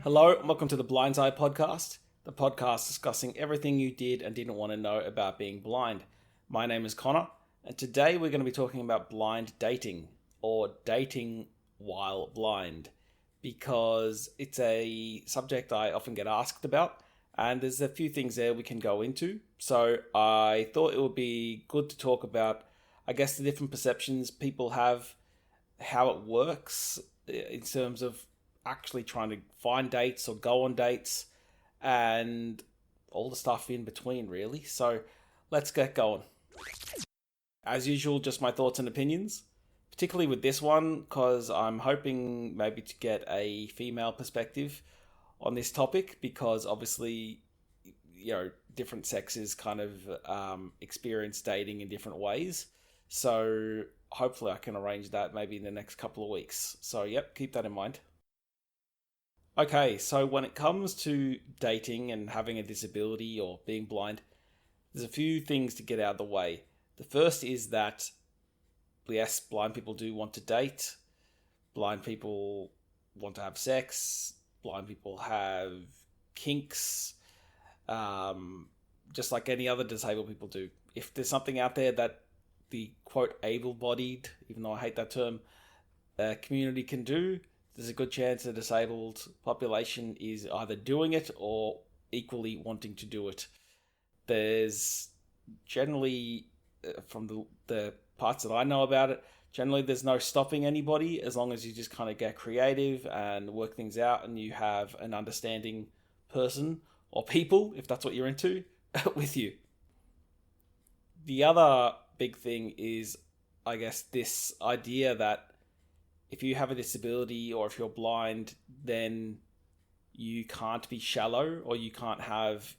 Hello, and welcome to the Blind's Eye podcast, the podcast discussing everything you did and didn't want to know about being blind. My name is Connor, and today we're going to be talking about blind dating, or dating while blind, because it's a subject I often get asked about, and there's a few things there we can go into. So I thought it would be good to talk about, I guess, the different perceptions people have, how it works in terms of actually trying to find dates or go on dates and all the stuff in between, really. So let's get going. As usual, just my thoughts and opinions, particularly with this one, because I'm hoping maybe to get a female perspective on this topic, because obviously, different sexes kind of experience dating in different ways. So hopefully I can arrange that maybe in the next couple of weeks. So yep, keep that in mind. Okay, so when it comes to dating and having a disability or being blind, there's a few things to get out of the way. The first is that, yes, blind people do want to date. Blind people want to have sex. Blind people have kinks, just like any other disabled people do. If there's something out there that the, quote, able-bodied, even though I hate that term, community can do, there's a good chance the disabled population is either doing it or equally wanting to do it. There's generally, from the parts that I know about it, generally there's no stopping anybody as long as you just kind of get creative and work things out and you have an understanding person or people, if that's what you're into, with you. The other big thing is, I guess, this idea that if you have a disability or if you're blind, then you can't be shallow or you can't have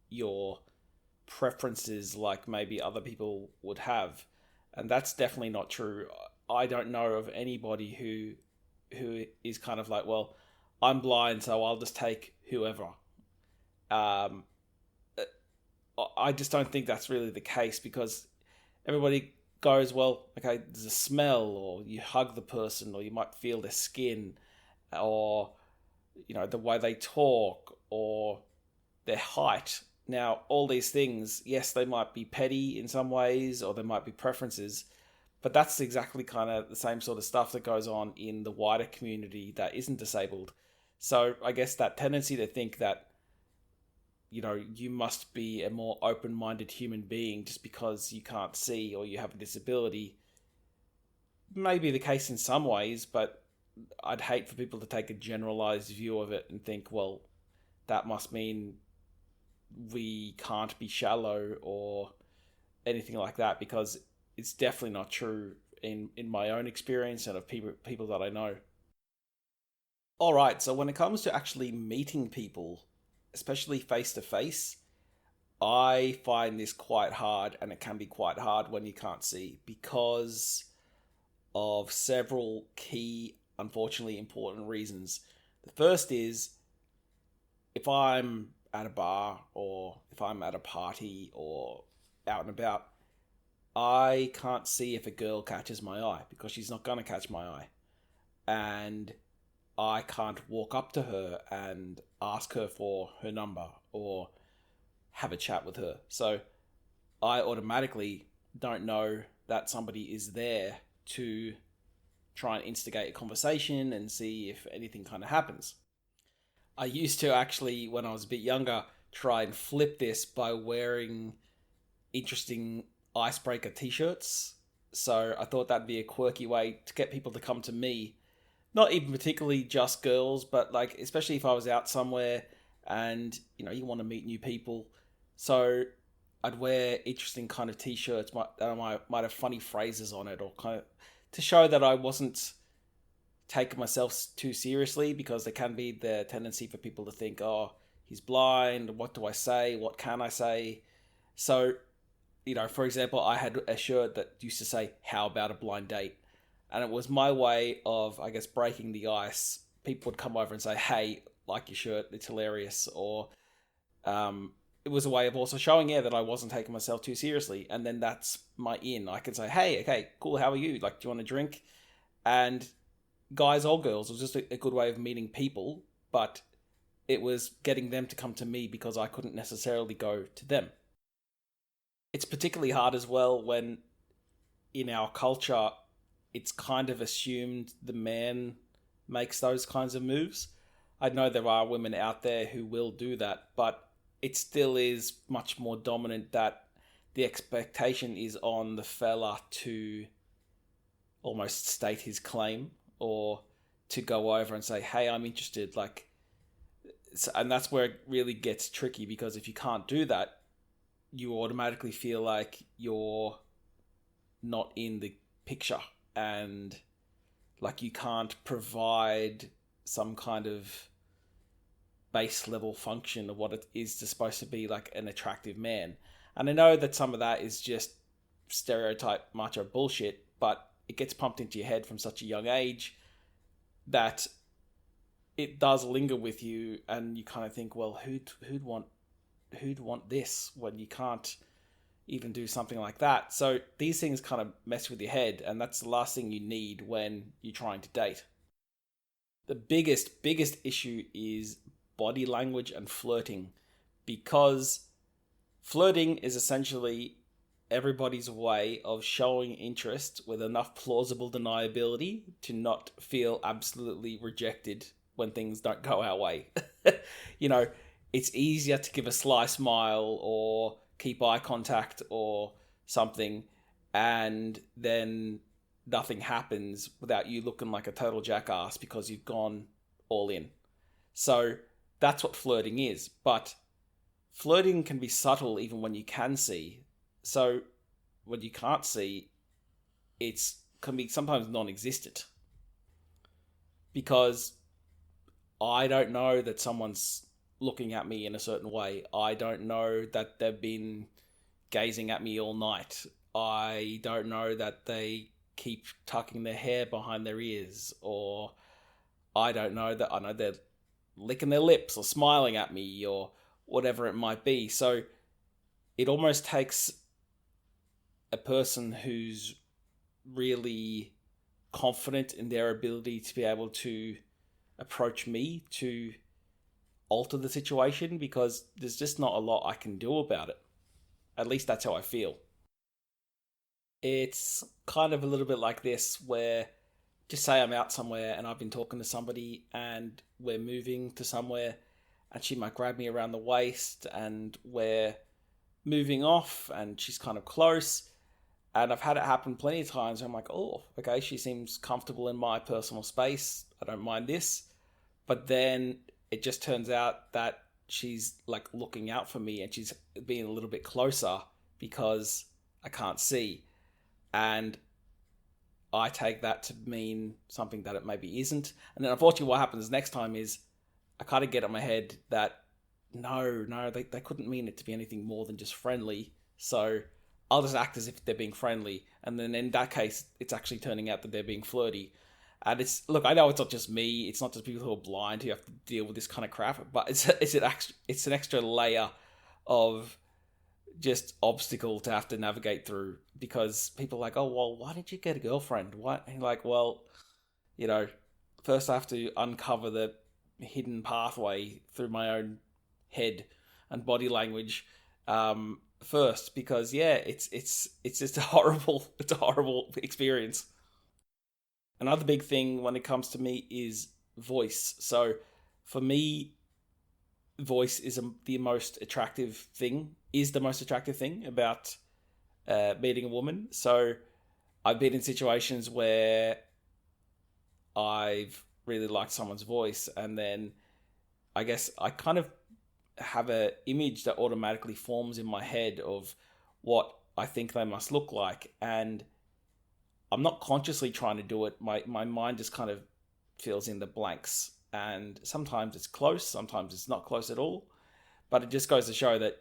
your preferences like maybe other people would have. And that's definitely not true. I don't know of anybody who is kind of like, well, I'm blind, so I'll just take whoever. I just don't think that's really the case, because everybody goes, well, okay, there's a smell, or you hug the person, or you might feel their skin, or the way they talk, or their height. Now, all these things, yes, they might be petty in some ways, or they might be preferences, but that's exactly kind of the same sort of stuff that goes on in the wider community that isn't disabled. So I guess that tendency to think that you must be a more open-minded human being just because you can't see or you have a disability may be the case in some ways, but I'd hate for people to take a generalized view of it and think, well, that must mean we can't be shallow or anything like that, because it's definitely not true in my own experience and of people that I know. All right, so when it comes to actually meeting people, especially face-to-face, I find this quite hard, and it can be quite hard when you can't see, because of several key, unfortunately important reasons. The first is, if I'm at a bar or if I'm at a party or out and about, I can't see if a girl catches my eye, because she's not going to catch my eye. And I can't walk up to her and ask her for her number or have a chat with her. So I automatically don't know that somebody is there to try and instigate a conversation and see if anything kind of happens. I used to actually, when I was a bit younger, try and flip this by wearing interesting icebreaker t-shirts. So I thought that'd be a quirky way to get people to come to me. Not even particularly just girls, but like, especially if I was out somewhere and, you want to meet new people. So I'd wear interesting kind of t-shirts that might have funny phrases on it, or kind of to show that I wasn't taking myself too seriously, because there can be the tendency for people to think, oh, he's blind. What do I say? What can I say? So, for example, I had a shirt that used to say, "How about a blind date?" And it was my way of, I guess, breaking the ice. People would come over and say, "Hey, like your shirt, it's hilarious." Or it was a way of also showing, that I wasn't taking myself too seriously. And then that's my in. I could say, "Hey, okay, cool, how are you? Like, do you want a drink?" And guys or girls, it was just a good way of meeting people. But it was getting them to come to me because I couldn't necessarily go to them. It's particularly hard as well when in our culture it's kind of assumed the man makes those kinds of moves. I know there are women out there who will do that, but it still is much more dominant that the expectation is on the fella to almost state his claim or to go over and say, hey, I'm interested. Like, and that's where it really gets tricky, because if you can't do that, you automatically feel like you're not in the picture, and like you can't provide some kind of base level function of what it is supposed to be like an attractive man. And I know that some of that is just stereotype macho bullshit, but it gets pumped into your head from such a young age that it does linger with you, and you kind of think, well, who'd want this when you can't even do something like that? So these things kind of mess with your head, and that's the last thing you need when you're trying to date. The biggest issue is body language and flirting, because flirting is essentially everybody's way of showing interest with enough plausible deniability to not feel absolutely rejected when things don't go our way. You know, it's easier to give a sly smile or keep eye contact or something, and then nothing happens without you looking like a total jackass because you've gone all in. So that's what flirting is. But flirting can be subtle even when you can see. So when you can't see, it's can be sometimes non-existent. Because I don't know that someone's looking at me in a certain way. I don't know that they've been gazing at me all night. I don't know that they keep tucking their hair behind their ears, or I don't know that I know they're licking their lips or smiling at me or whatever it might be. So it almost takes a person who's really confident in their ability to be able to approach me to alter the situation, because there's just not a lot I can do about it. At least that's how I feel. It's kind of a little bit like this, where just say I'm out somewhere and I've been talking to somebody and we're moving to somewhere, and she might grab me around the waist and we're moving off and she's kind of close. And I've had it happen plenty of times. I'm like, oh, okay, she seems comfortable in my personal space. I don't mind this. But then it just turns out that she's like looking out for me and she's being a little bit closer because I can't see. And I take that to mean something that it maybe isn't. And then unfortunately what happens next time is I kind of get in my head that no, they couldn't mean it to be anything more than just friendly. So I'll just act as if they're being friendly. And then in that case, it's actually turning out that they're being flirty. And look, I know it's not just me. It's not just people who are blind who have to deal with this kind of crap. But it's an extra layer of just obstacle to have to navigate through, because people are like, oh, well, why did you get a girlfriend? What? And you're like, well, first I have to uncover the hidden pathway through my own head and body language first, because it's just a horrible experience. Another big thing when it comes to me is voice. So for me, voice is the most attractive thing about meeting a woman. So I've been in situations where I've really liked someone's voice, and then I guess I kind of have an image that automatically forms in my head of what I think they must look like, and I'm not consciously trying to do it. My mind just kind of fills in the blanks, and sometimes it's close, sometimes it's not close at all. But it just goes to show that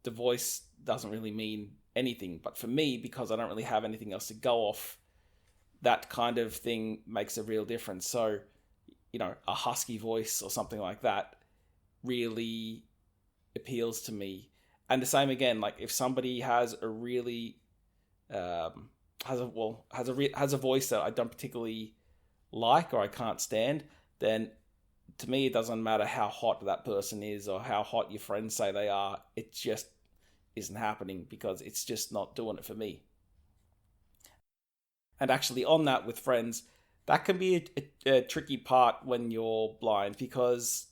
the voice doesn't really mean anything. But for me, because I don't really have anything else to go off, that kind of thing makes a real difference. So, a husky voice or something like that really appeals to me. And the same again, like if somebody has a really has a voice that I don't particularly like or I can't stand, then to me, it doesn't matter how hot that person is or how hot your friends say they are. It just isn't happening because it's just not doing it for me. And actually, on that with friends, that can be a tricky part when you're blind because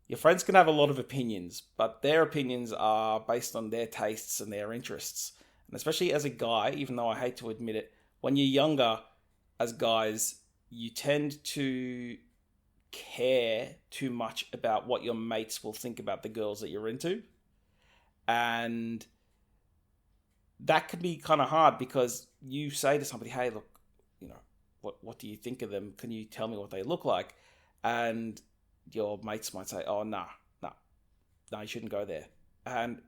your friends can have a lot of opinions, but their opinions are based on their tastes and their interests. And especially as a guy, even though I hate to admit it, when you're younger, as guys, you tend to care too much about what your mates will think about the girls that you're into. And that can be kind of hard because you say to somebody, hey, look, what do you think of them? Can you tell me what they look like? And your mates might say, oh, no, you shouldn't go there. And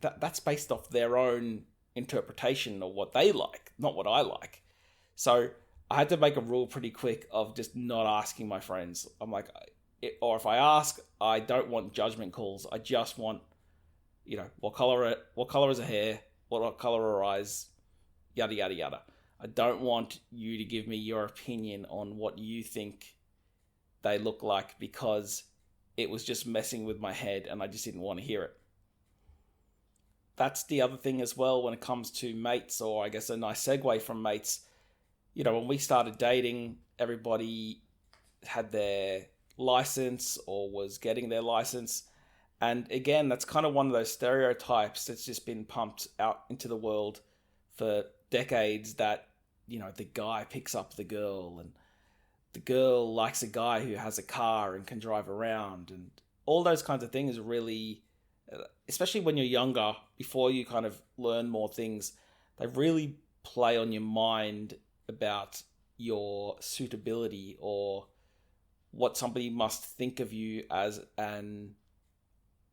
that's based off their own interpretation of what they like, not what I like. So I had to make a rule pretty quick of just not asking my friends. I'm like, or if I ask, I don't want judgment calls. I just want, what color is her hair, what color are her eyes, yada, yada, yada. I don't want you to give me your opinion on what you think they look like because it was just messing with my head and I just didn't want to hear it. That's the other thing as well when it comes to mates, or I guess a nice segue from mates. When we started dating, everybody had their license or was getting their license. And again, that's kind of one of those stereotypes that's just been pumped out into the world for decades that, the guy picks up the girl and the girl likes a guy who has a car and can drive around, and all those kinds of things really, especially when you're younger, before you kind of learn more things, they really play on your mind about your suitability or what somebody must think of you as an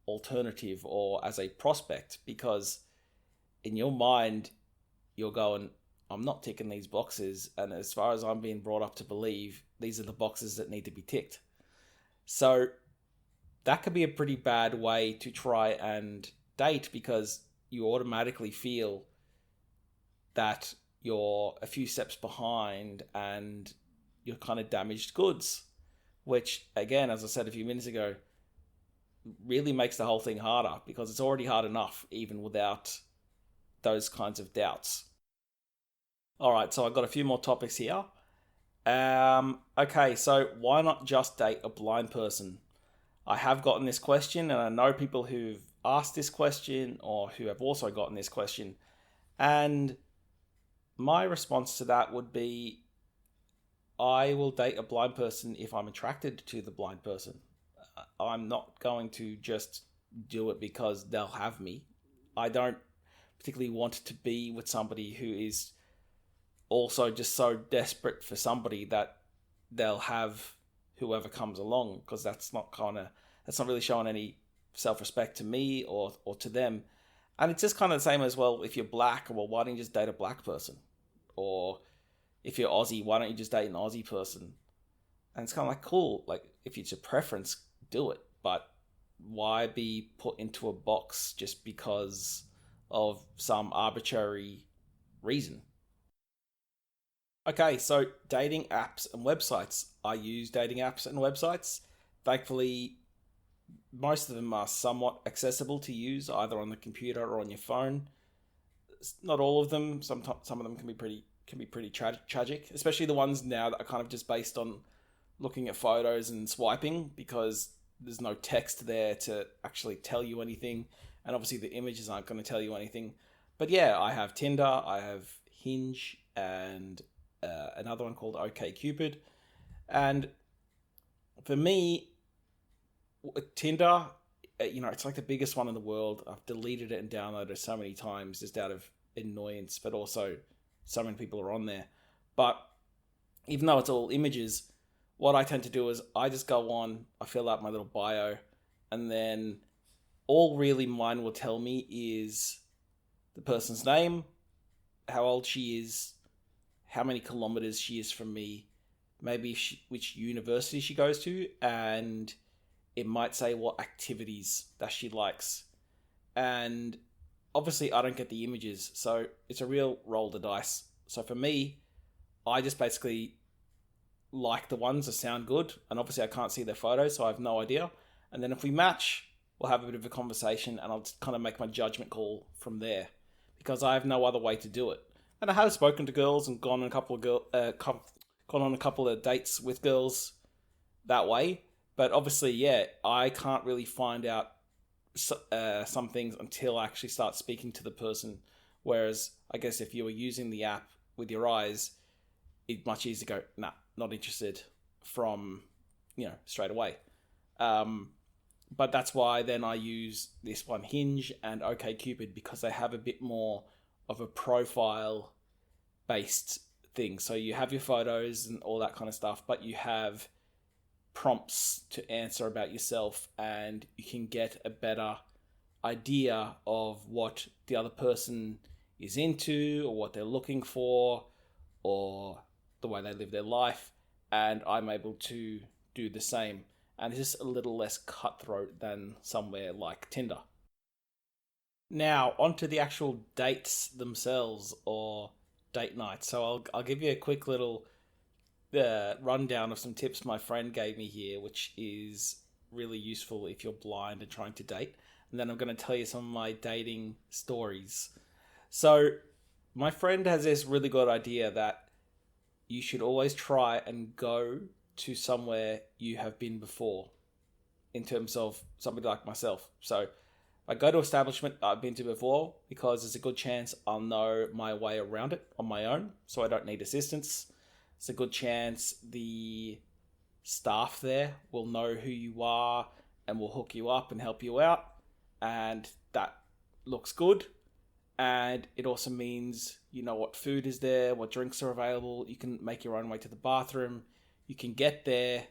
alternative or as a prospect, because in your mind you're going, I'm not ticking these boxes, and as far as I'm being brought up to believe, these are the boxes that need to be ticked. So that could be a pretty bad way to try and date because you automatically feel that you're a few steps behind and you're kind of damaged goods, which again, as I said a few minutes ago, really makes the whole thing harder because it's already hard enough even without those kinds of doubts. All right, so I've got a few more topics here. Okay, so why not just date a blind person? I have gotten this question, and I know people who've asked this question or who have also gotten this question. And my response to that would be, I will date a blind person if I'm attracted to the blind person. I'm not going to just do it because they'll have me. I don't particularly want to be with somebody who is also just so desperate for somebody that they'll have whoever comes along, because that's not really showing any self-respect to me or to them. And it's just kind of the same as, well, if you're black, well, why don't you just date a black person? Or if you're Aussie, why don't you just date an Aussie person? And it's kind of like, cool, like if it's your preference, do it. But why be put into a box just because of some arbitrary reason? Okay, so dating apps and websites. I use dating apps and websites. Thankfully, most of them are somewhat accessible to use either on the computer or on your phone. Not all of them. Some of them can be pretty tragic, especially the ones now that are kind of just based on looking at photos and swiping, because there's no text there to actually tell you anything, and obviously the images aren't going to tell you anything. But yeah, I have Tinder, I have Hinge, and another one called OkCupid. And for me, Tinder, it's like the biggest one in the world. I've deleted it and downloaded it so many times just out of annoyance, but also so many people are on there. But even though it's all images, what I tend to do is I just go on, I fill out my little bio, and then all really mine will tell me is the person's name, how old she is, how many kilometers she is from me, maybe which university she goes to, and it might say what activities that she likes. And obviously I don't get the images, so it's a real roll the dice. So for me, I just basically like the ones that sound good, and obviously I can't see their photos, so I have no idea. And then if we match, we'll have a bit of a conversation, and I'll just kind of make my judgment call from there, because I have no other way to do it. And I have spoken to girls and gone on a couple of dates with girls that way, but obviously, yeah, I can't really find out some things until I actually start speaking to the person. Whereas, I guess if you were using the app with your eyes, it's much easier to go, nah, not interested from, straight away. But that's why then I use this one, Hinge and OkCupid, because they have a bit more of a profile-based thing. So you have your photos and all that kind of stuff, but you have prompts to answer about yourself, and you can get a better idea of what the other person is into or what they're looking for or the way they live their life, and I'm able to do the same. And it's just a little less cutthroat than somewhere like Tinder. Now, onto the actual dates themselves, or date nights. So I'll give you a quick little rundown of some tips my friend gave me here, which is really useful if you're blind and trying to date. And then I'm going to tell you some of my dating stories. So my friend has this really good idea that you should always try and go to somewhere you have been before, in terms of somebody like myself. So I go to establishment I've been to before, because there's a good chance I'll know my way around it on my own, so I don't need assistance. It's a good chance the staff there will know who you are and will hook you up and help you out, and that looks good. And it also means you know what food is there, what drinks are available. You can make your own way to the bathroom. You can get there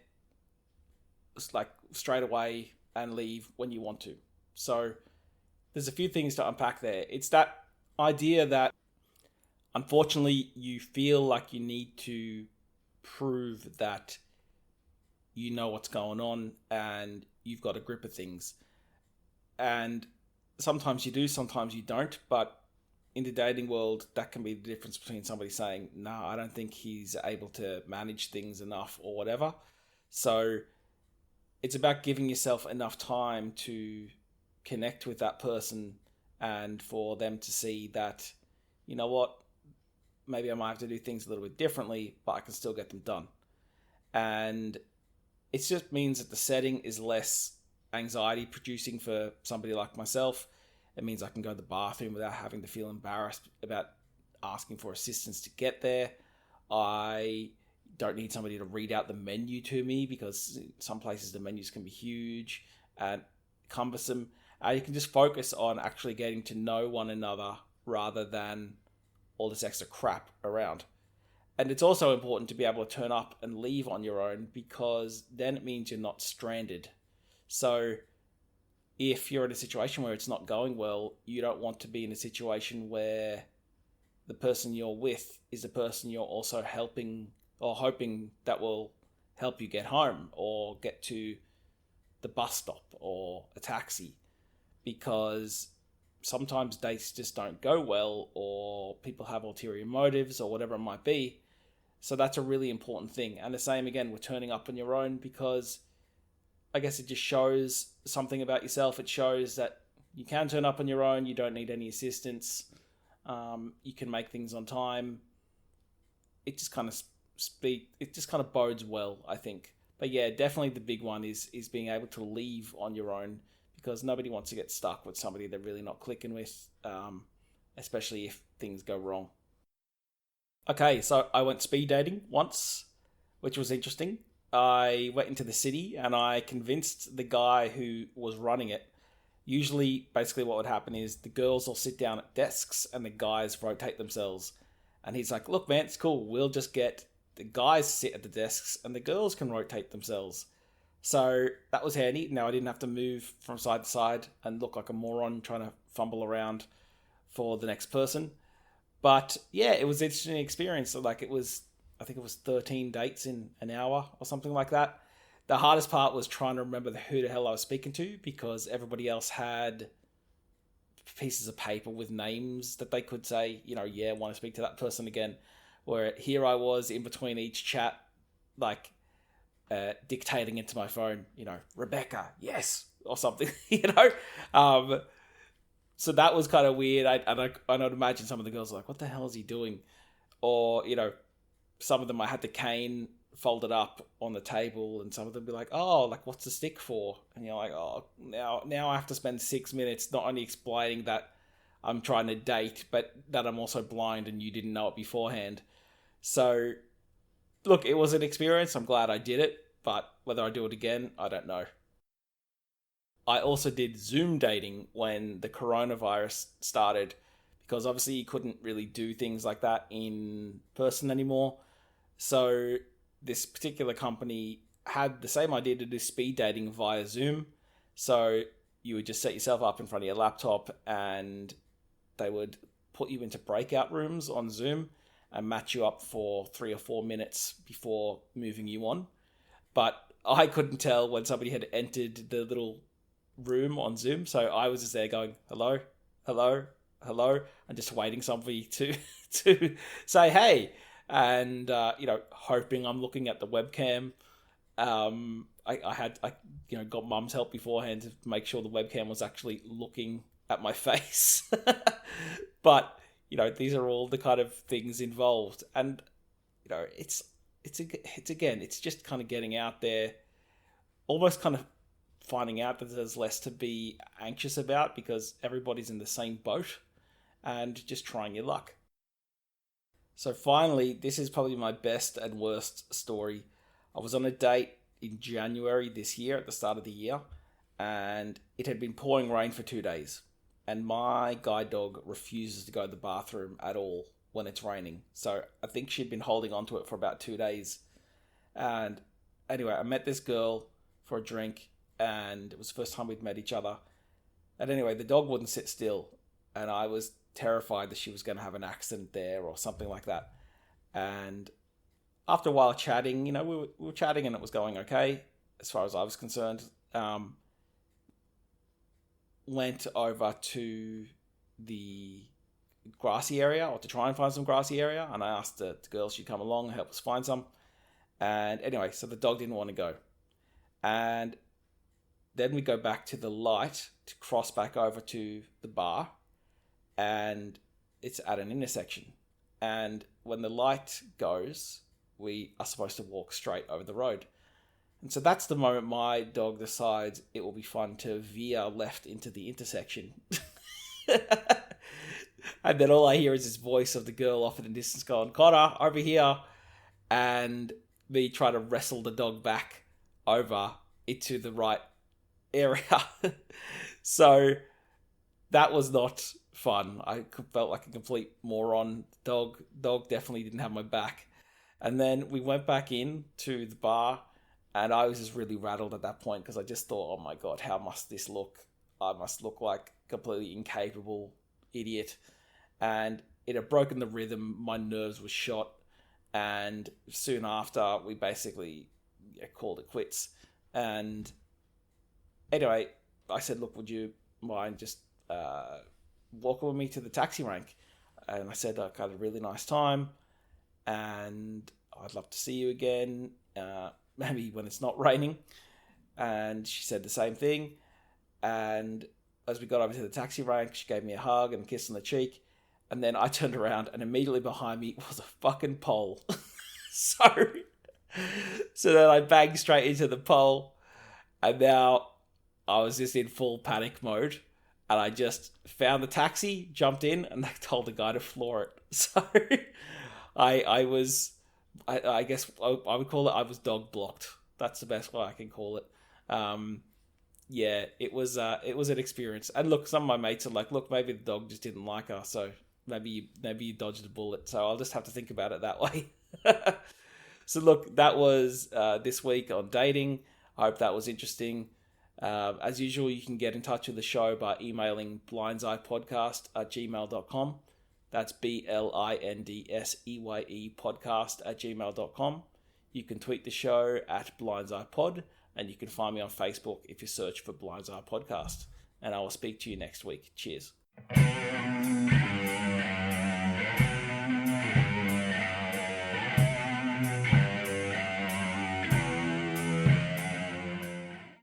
like straight away and leave when you want to. So there's a few things to unpack there. It's that idea that unfortunately you feel like you need to prove that you know what's going on and you've got a grip of things. And sometimes you do, sometimes you don't. But in the dating world, that can be the difference between somebody saying, "No, I don't think he's able to manage things enough," or whatever. So it's about giving yourself enough time to connect with that person and for them to see that, you know what, maybe I might have to do things a little bit differently, but I can still get them done. And it just means that the setting is less anxiety producing for somebody like myself. It means I can go to the bathroom without having to feel embarrassed about asking for assistance to get there. I don't need somebody to read out the menu to me, because some places the menus can be huge and cumbersome. You can just focus on actually getting to know one another rather than all this extra crap around. And it's also important to be able to turn up and leave on your own, because then it means you're not stranded. So if you're in a situation where it's not going well, you don't want to be in a situation where the person you're with is the person you're also helping or hoping that will help you get home or get to the bus stop or a taxi. Because sometimes dates just don't go well, or people have ulterior motives or whatever it might be. So that's a really important thing. And the same again with turning up on your own, because I guess it just shows something about yourself. It shows that you can turn up on your own. You don't need any assistance. You can make things on time. It just kind of bodes well, I think. But yeah, definitely the big one is being able to leave on your own, because nobody wants to get stuck with somebody they're really not clicking with, especially if things go wrong. Okay, so I went speed dating once, which was interesting. I went into the city and I convinced the guy who was running it. Usually, basically what would happen is the girls will sit down at desks and the guys rotate themselves. And he's like, "Look, man, it's cool. We'll just get the guys sit at the desks and the girls can rotate themselves." So that was handy. Now I didn't have to move from side to side and look like a moron trying to fumble around for the next person. But yeah, it was an interesting experience. So I think it was 13 dates in an hour or something like that. The hardest part was trying to remember who the hell I was speaking to, because everybody else had pieces of paper with names that they could say, yeah, I want to speak to that person again. Where here I was in between each chat, like dictating into my phone, Rebecca, yes, or something, So that was kind of weird. I'd imagine some of the girls are like, what the hell is he doing? Or, some of them I had the cane folded up on the table, and some of them be like, oh, like, what's the stick for? And you're like, oh, now I have to spend 6 minutes not only explaining that I'm trying to date, but that I'm also blind and you didn't know it beforehand. So, look, it was an experience. I'm glad I did it, but whether I do it again, I don't know. I also did Zoom dating when the coronavirus started, because obviously you couldn't really do things like that in person anymore. So this particular company had the same idea to do speed dating via Zoom. So you would just set yourself up in front of your laptop and they would put you into breakout rooms on Zoom and match you up for 3 or 4 minutes before moving you on. But I couldn't tell when somebody had entered the little room on Zoom, so I was just there going, hello, hello, hello, and just waiting somebody to say hey, and hoping I'm looking at the webcam. I got mum's help beforehand to make sure the webcam was actually looking at my face. But these are all the kind of things involved, and it's just kind of getting out there, almost kind of finding out that there's less to be anxious about because everybody's in the same boat, and just trying your luck. So finally, this is probably my best and worst story. I was on a date in January this year, at the start of the year, and it had been pouring rain for 2 days. And my guide dog refuses to go to the bathroom at all when it's raining. So I think she'd been holding on to it for about 2 days. And anyway, I met this girl for a drink, and it was the first time we'd met each other. And anyway, the dog wouldn't sit still, and I was terrified that she was going to have an accident there or something like that. And after a while chatting, we were chatting and it was going okay as far as I was concerned. Went over to the grassy area, or to try and find some grassy area, and I asked the girl if she'd come along and help us find some. And anyway, so the dog didn't want to go. And then we go back to the light to cross back over to the bar, and it's at an intersection. And when the light goes, we are supposed to walk straight over the road. And so that's the moment my dog decides it will be fun to veer left into the intersection. And then all I hear is this voice of the girl off in the distance going, Connor, over here. And me try to wrestle the dog back over into the right area. So that was not fun. I felt like a complete moron. Dog definitely didn't have my back. And then we went back in to the bar, and I was just really rattled at that point because I just thought, oh my God, how must this look? I must look like a completely incapable idiot. And it had broken the rhythm. My nerves were shot. And soon after, we basically called it quits. And anyway, I said, look, would you mind just walking with me to the taxi rank? And I said, I had a really nice time, and I'd love to see you again, maybe when it's not raining. And she said the same thing. And as we got over to the taxi rank, she gave me a hug and a kiss on the cheek. And then I turned around, and immediately behind me was a fucking pole. So then I banged straight into the pole, and now I was just in full panic mode. And I just found the taxi, jumped in, and I told the guy to floor it. So I guess I would call it, I was dog blocked. That's the best way I can call it. Yeah, it was an experience. And look, some of my mates are like, look, maybe the dog just didn't like her, so maybe you dodged a bullet. So I'll just have to think about it that way. So look, that was this week on dating. I hope that was interesting. As usual, you can get in touch with the show by emailing blindseyepodcast@gmail.com. That's BLINDSEYE podcast@gmail.com. You can tweet the show at blindseyepod, and you can find me on Facebook if you search for Blinds Eye Podcast. And I will speak to you next week. Cheers.